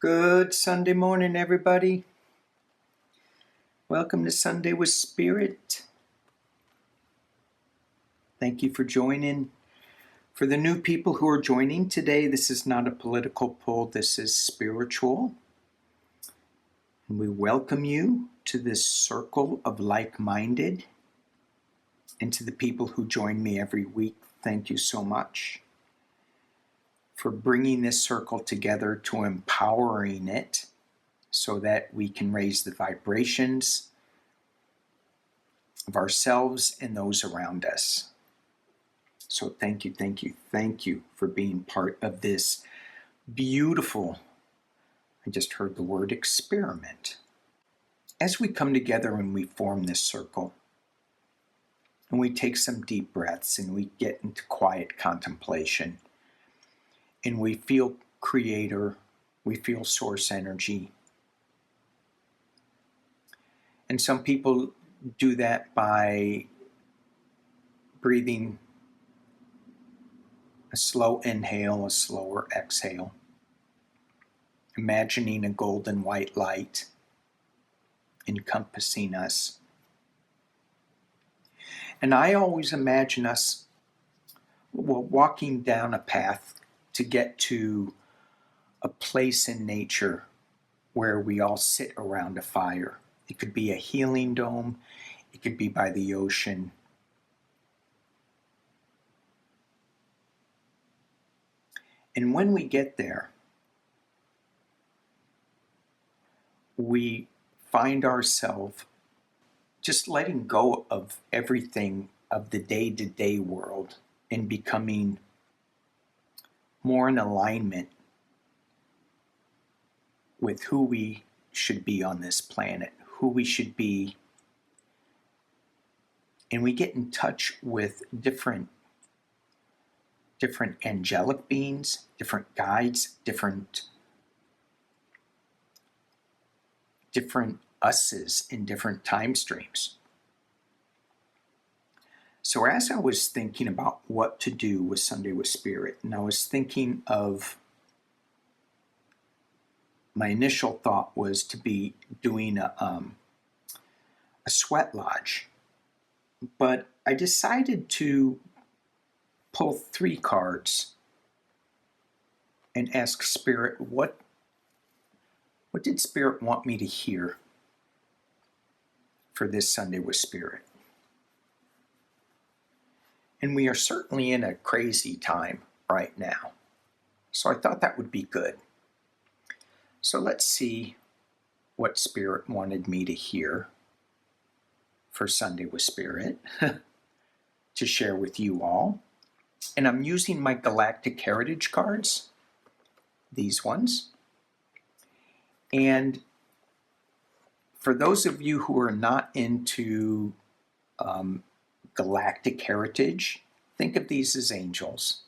Good Sunday morning, everybody. Welcome to Sunday with Spirit. Thank you for joining. For the new people who are joining today, this is not a political poll, this is spiritual. And we welcome you to this circle of like-minded. And to the people who join me every week, thank you so much for bringing this circle together, to empowering it so that we can raise the vibrations of ourselves and those around us. So thank you for being part of this beautiful, I just heard the word experiment. As we come together and we form this circle, and we take some deep breaths and we get into quiet contemplation, and we feel Creator, we feel Source energy. And some people do that by breathing a slow inhale, a slower exhale, imagining a golden white light encompassing us. And I always imagine us walking down a path to get to a place in nature where we all sit around a fire. It could be a healing dome, it could be by the ocean. And when we get there, we find ourselves just letting go of everything of the day-to-day world and becoming more in alignment with who we should be on this planet, who we should be. And we get in touch with different angelic beings, different guides, different us's in different time streams. So as I was thinking about what to do with Sunday with Spirit, and I was thinking of, my initial thought was to be doing a sweat lodge, but I decided to pull 3 cards and ask Spirit, what did Spirit want me to hear for this Sunday with Spirit? And we are certainly in a crazy time right now. So I thought that would be good. So let's see what Spirit wanted me to hear for Sunday with Spirit to share with you all. And I'm using my Galactic Heritage cards, these ones. And for those of you who are not into Galactic Heritage, think of these as angels,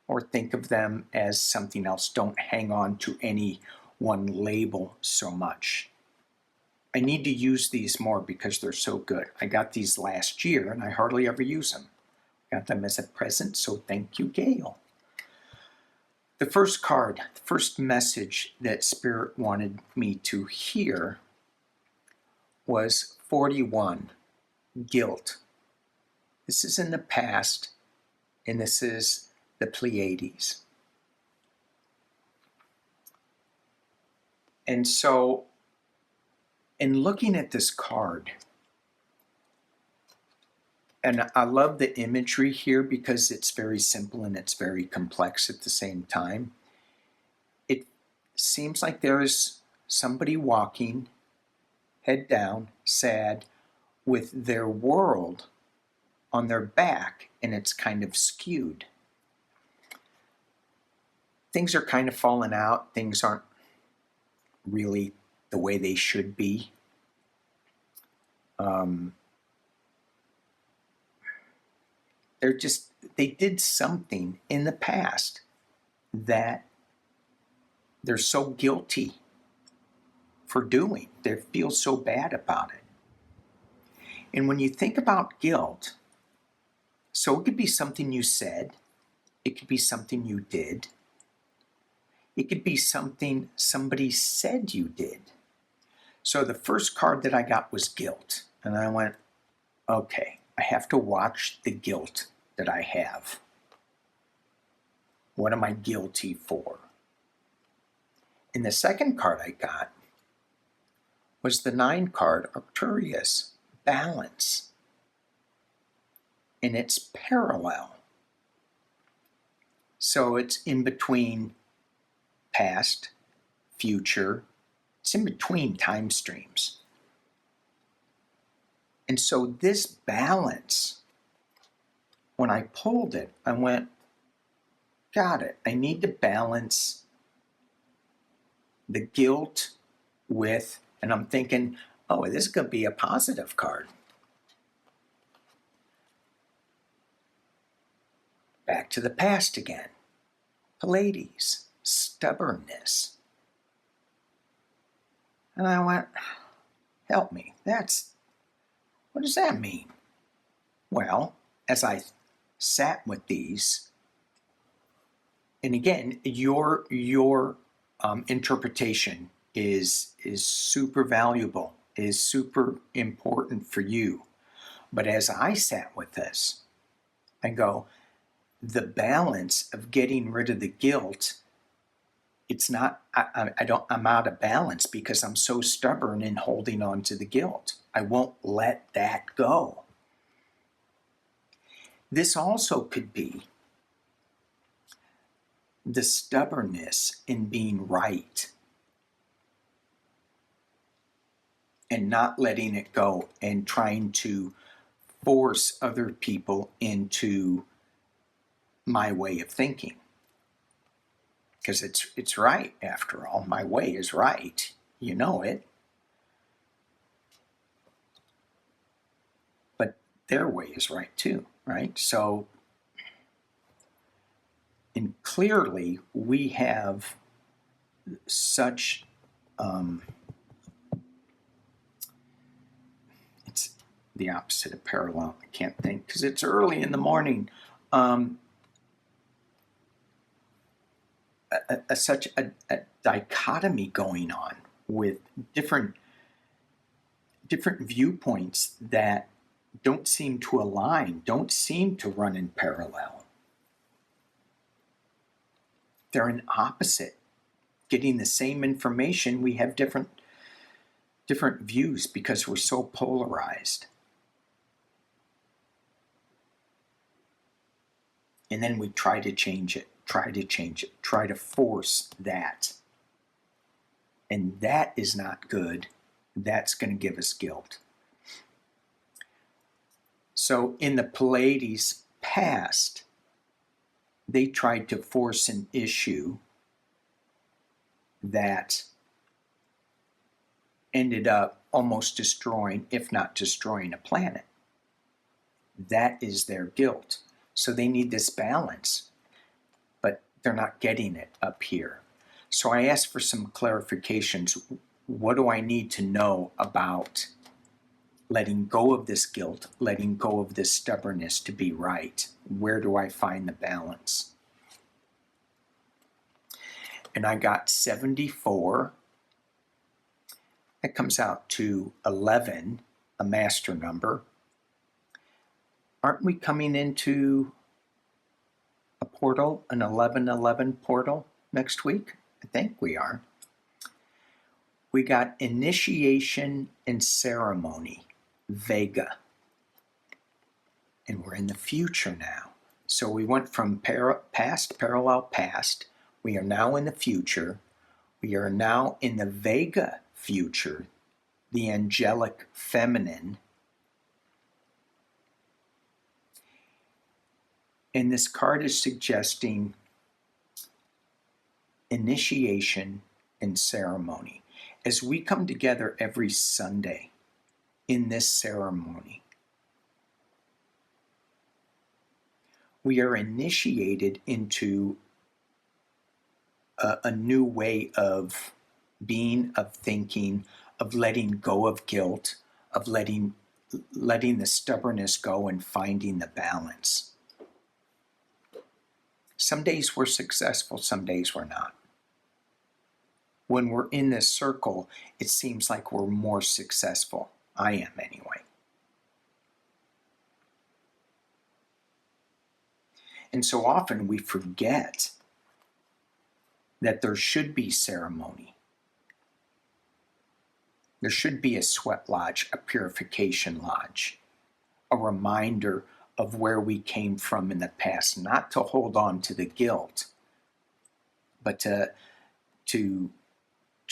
or think of them as something else. Don't hang on to any one label so much. I need to use these more because they're so good. I got these last year and I hardly ever use them. Got them as a present, so thank you, Gail. The first card, the first message that Spirit wanted me to hear was 41, guilt. This is in the past, and this is the Pleiades. And so, in looking at this card, and I love the imagery here because it's very simple and it's very complex at the same time. It seems like there is somebody walking, head down, sad, with their world on their back, and it's kind of skewed. Things are kind of falling out. Things aren't really the way they should be. They did something in the past that they're so guilty for doing. They feel so bad about it. And when you think about guilt, so it could be something you said, it could be something you did, It could be something somebody said you did. So the first card that I got was guilt. And I went, okay, I have to watch the guilt that I have. What am I guilty for? And the second card I got was the 9 card, Arcturus, balance. And it's parallel. So it's in between past, future, it's in between time streams. And so this balance, when I pulled it, I went, got it. I need to balance the guilt with, and I'm thinking, oh, this is going to be a positive card. Back to the past again. Pleiades, stubbornness. And I went, help me, what does that mean? Well, as I sat with these, and again, your interpretation is super valuable, is super important for you. But as I sat with this, I go, the balance of getting rid of the guilt, it's not, I'm out of balance because I'm so stubborn in holding on to the guilt. I won't let that go. This also could be the stubbornness in being right and not letting it go and trying to force other people into my way of thinking. Because it's right, after all. My way is right. You know it. But their way is right too, right? So, and clearly we have such, it's the opposite of parallel. I can't think because it's early in the morning. Such a dichotomy going on with different viewpoints that don't seem to align, don't seem to run in parallel. They're an opposite. Getting the same information, we have different views because we're so polarized. And then we try to change it, try to force that. And that is not good. That's going to give us guilt. So in the Pleiades past, they tried to force an issue that ended up almost destroying, if not destroying, a planet. That is their guilt. So they need this balance, but they're not getting it up here. So I asked for some clarifications. What do I need to know about letting go of this guilt, letting go of this stubbornness to be right? Where do I find the balance? And I got 74. That comes out to 11, a master number. Aren't we coming into a portal, an 1111 portal next week? I think we are. We got initiation and ceremony, Vega. And we're in the future now. So we went from past, parallel past. We are now in the future. We are now in the Vega future, the angelic feminine. And this card is suggesting initiation and ceremony. As we come together every Sunday in this ceremony, we are initiated into a new way of being, of thinking, of letting go of guilt, of letting the stubbornness go and finding the balance. Some days we're successful, some days we're not. when we're in this circle, it seems like we're more successful. I am anyway. And so often we forget that there should be ceremony. There should be a sweat lodge, a purification lodge, a reminder of where we came from in the past, not to hold on to the guilt, but to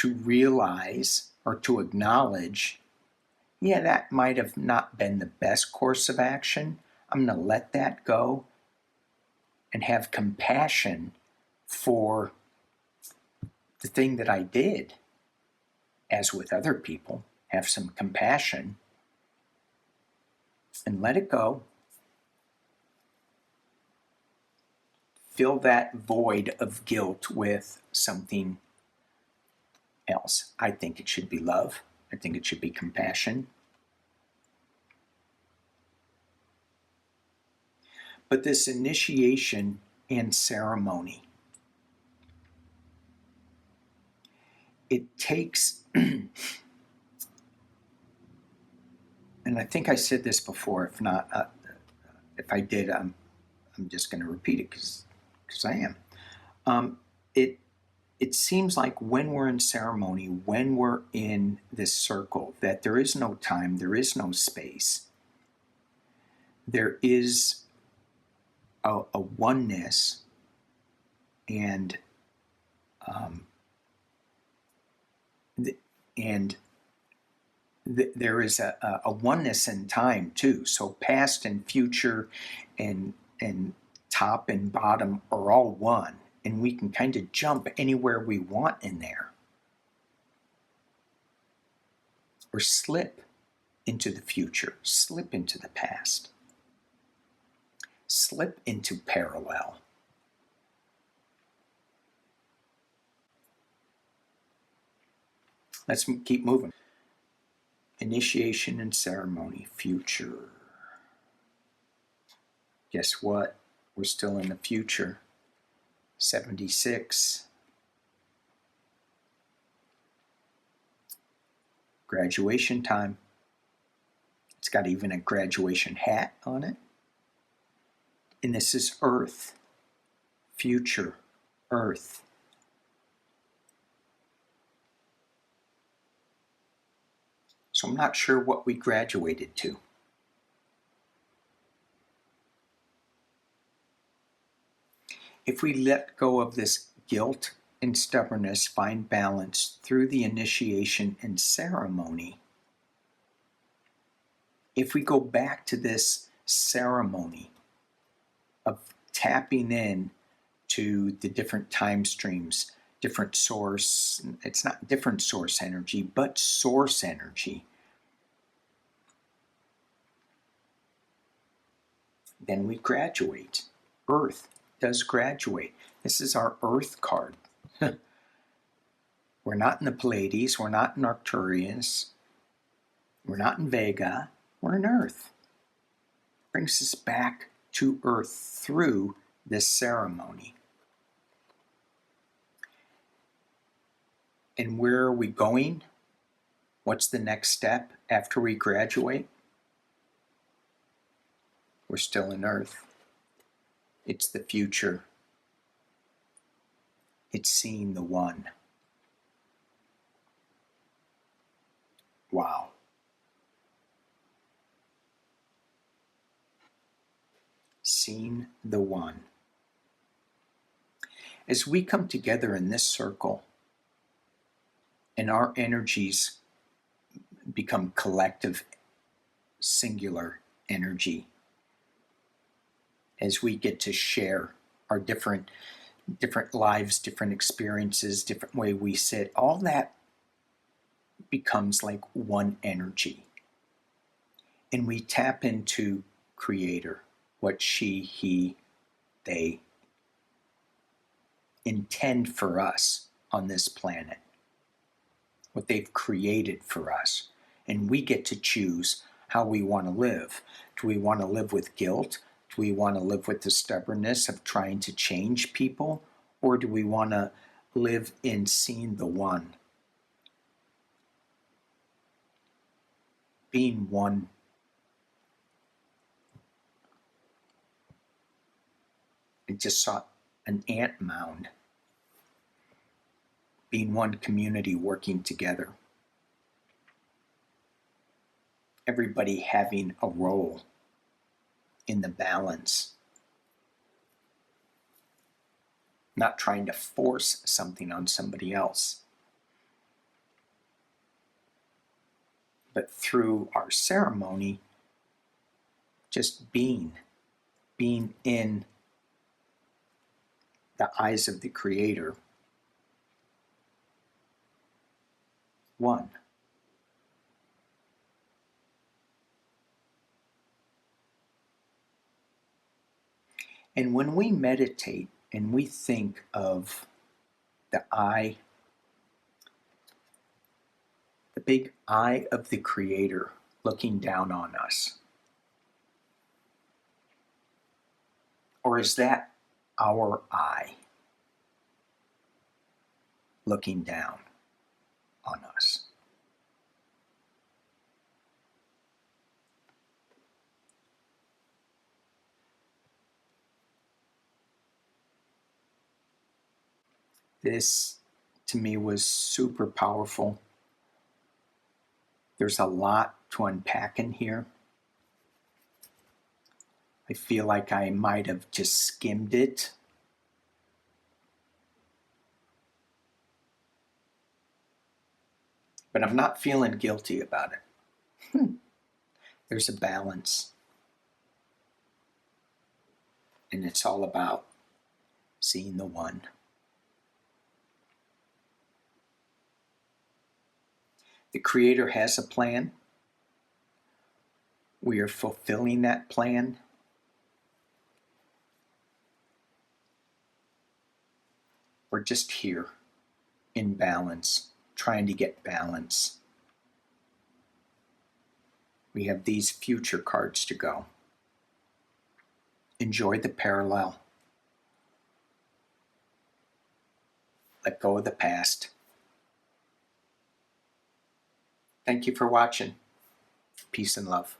realize or to acknowledge, yeah, that might have not been the best course of action. I'm going to let that go and have compassion for the thing that I did. As with other people, have some compassion and let it go. Fill that void of guilt with something else. I think it should be love. I think it should be compassion. But this initiation and ceremony, it takes, and I think I said this before. If not, if I did, I'm just going to repeat it because I am. It seems like when we're in ceremony, when we're in this circle, that there is no time, there is no space. There is a oneness and there is a oneness in time too. So past and future and top and bottom are all one, and we can kind of jump anywhere we want in there, or slip into the future, slip into the past, slip into parallel. Let's keep moving. Initiation and ceremony, future. Guess what? We're still in the future. 76. Graduation time. It's got even a graduation hat on it. And this is Earth. Future Earth. So I'm not sure what we graduated to. If we let go of this guilt and stubbornness, find balance through the initiation and ceremony, if we go back to this ceremony of tapping in to the different time streams, different source, it's not different source energy, but source energy, then we graduate. Earth does graduate. This is our Earth card. We're not in the Pleiades, we're not in Arcturus, we're not in Vega, we're in Earth. Brings us back to Earth through this ceremony. And where are we going? What's the next step after we graduate? We're still in Earth. It's the future. It's seeing the one. Wow. Seeing the one. As we come together in this circle and our energies become collective, singular energy, as we get to share our different lives, different experiences, different way we sit, all that becomes like one energy. And we tap into Creator, what she, he, they intend for us on this planet, what they've created for us. And we get to choose how we want to live. Do we want to live with guilt? Do we want to live with the stubbornness of trying to change people? Or do we want to live in seeing the one, being one. I just saw an ant mound, being one community working together. Everybody having a role in the balance. Not trying to force something on somebody else. But through our ceremony, just being in the eyes of the Creator, one. And when we meditate and we think of the eye, the big eye of the Creator looking down on us, or is that our eye looking down on us? This, to me, was super powerful. There's a lot to unpack in here. I feel like I might have just skimmed it. But I'm not feeling guilty about it. There's a balance. And it's all about seeing the one. The Creator has a plan. We are fulfilling that plan. We're just here in balance, trying to get balance. We have these future cards to go. Enjoy the parallel. Let go of the past. Thank you for watching. Peace and love.